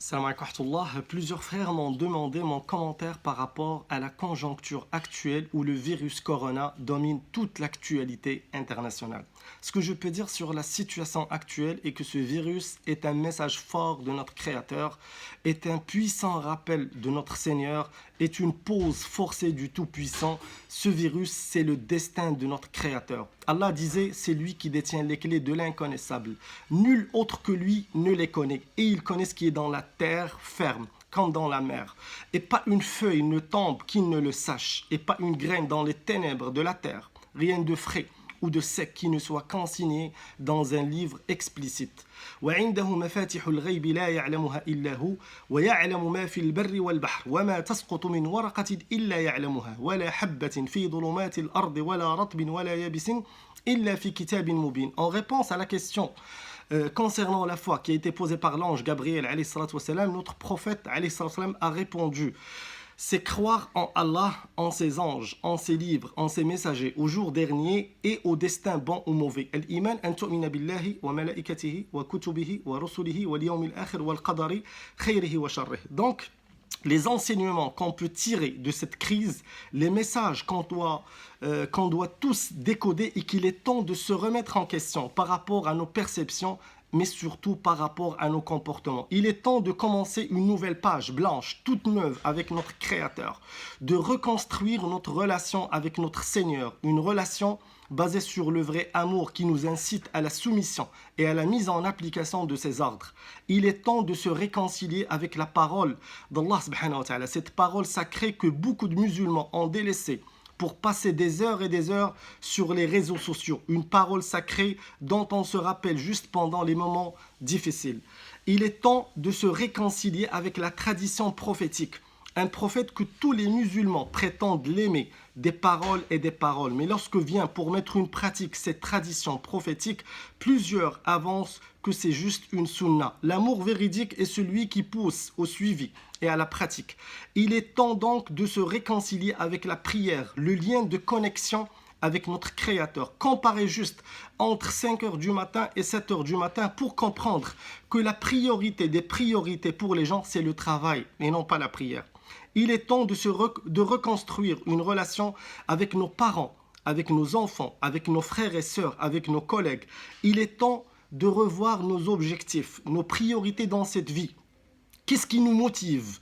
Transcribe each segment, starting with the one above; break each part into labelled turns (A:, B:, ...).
A: Salam alaikum wa rahmatullah. Plusieurs frères m'ont demandé mon commentaire par rapport à la conjoncture actuelle où le virus corona domine toute l'actualité internationale. Ce que je peux dire sur la situation actuelle est que ce virus est un message fort de notre Créateur, est un puissant rappel de notre Seigneur, est une pause forcée du Tout-Puissant. Ce virus, c'est le destin de notre Créateur. Allah disait, c'est lui qui détient les clés de l'inconnaissable. Nul autre que lui ne les connaît. Et il connaît ce qui est dans la terre ferme, comme dans la mer. Et pas une feuille ne tombe qu'il ne le sache. Et pas une graine dans les ténèbres de la terre. Rien de frais ou de sec qui ne soit consigné dans un livre explicite. وعنده مفاتح الغيب لا يعلمها إلا هو ويعلم ما في البر والبحر وما تسقط من ورقة إلا يعلمها ولا حبة في ظلمات الأرض ولا رطب ولا يابس إلا في كتاب مبين. En réponse à la question concernant la foi qui a été posée par l'ange Gabriel alayhi salatu wassalam, notre prophète alayhi salatu wassalam a répondu: c'est croire en Allah, en ses anges, en ses livres, en ses messagers, au jour dernier et au destin bon ou mauvais. Al-iman an tu'mina billahi wa malaikatihi wa kutubihi wa rusulihi wa liyawmil akhir wal qadari khayrihi wa sharrihi. Donc, les enseignements qu'on peut tirer de cette crise, les messages qu'on doit tous décoder et qu'il est temps de se remettre en question par rapport à nos perceptions, mais surtout par rapport à nos comportements. Il est temps de commencer une nouvelle page blanche, toute neuve avec notre Créateur, de reconstruire notre relation avec notre Seigneur, une relation basée sur le vrai amour qui nous incite à la soumission et à la mise en application de ses ordres. Il est temps de se réconcilier avec la parole d'Allah subhanahu wa ta'ala, cette parole sacrée que beaucoup de musulmans ont délaissée pour passer des heures et des heures sur les réseaux sociaux. Une parole sacrée dont on se rappelle juste pendant les moments difficiles. Il est temps de se réconcilier avec la tradition prophétique. Un prophète que tous les musulmans prétendent l'aimer, des paroles et des paroles. Mais lorsque vient pour mettre en pratique cette tradition prophétique, plusieurs avancent que c'est juste une sunna. L'amour véridique est celui qui pousse au suivi et à la pratique. Il est temps donc de se réconcilier avec la prière, le lien de connexion avec notre Créateur. Comparer juste entre 5 heures du matin et 7 heures du matin pour comprendre que la priorité des priorités pour les gens, c'est le travail et non pas la prière. Il est temps de reconstruire une relation avec nos parents, avec nos enfants, avec nos frères et sœurs, avec nos collègues. Il est temps de revoir nos objectifs, nos priorités dans cette vie. Qu'est-ce qui nous motive?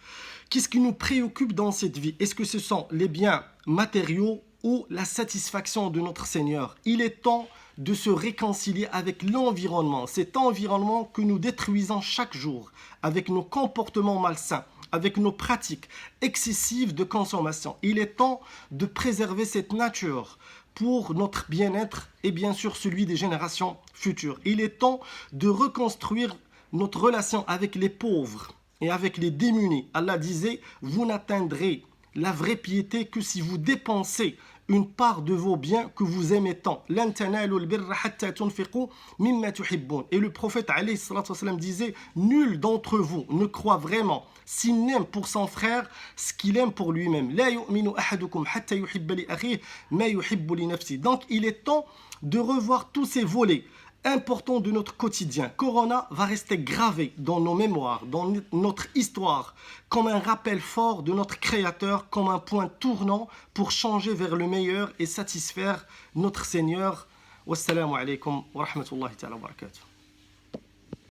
A: Qu'est-ce qui nous préoccupe dans cette vie? Est-ce que ce sont les biens matériaux ou la satisfaction de notre Seigneur? Il est temps de se réconcilier avec l'environnement, cet environnement que nous détruisons chaque jour avec nos comportements malsains, avec nos pratiques excessives de consommation. Il est temps de préserver cette nature pour notre bien-être et bien sûr celui des générations futures. Il est temps de reconstruire notre relation avec les pauvres et avec les démunis. Allah disait, vous n'atteindrez la vraie piété que si vous dépensez une part de vos biens que vous aimez tant. Et le prophète alayhi salatu wassalam disait, nul d'entre vous ne croit vraiment s'il n'aime pour son frère ce qu'il aime pour lui-même. Donc il est temps de revoir tous ces volets important de notre quotidien. Corona va rester gravé dans nos mémoires, dans notre histoire, comme un rappel fort de notre Créateur, comme un point tournant pour changer vers le meilleur et satisfaire notre Seigneur. Wassalamu alaikum wa rahmatullahi ta'ala wa barakatuh.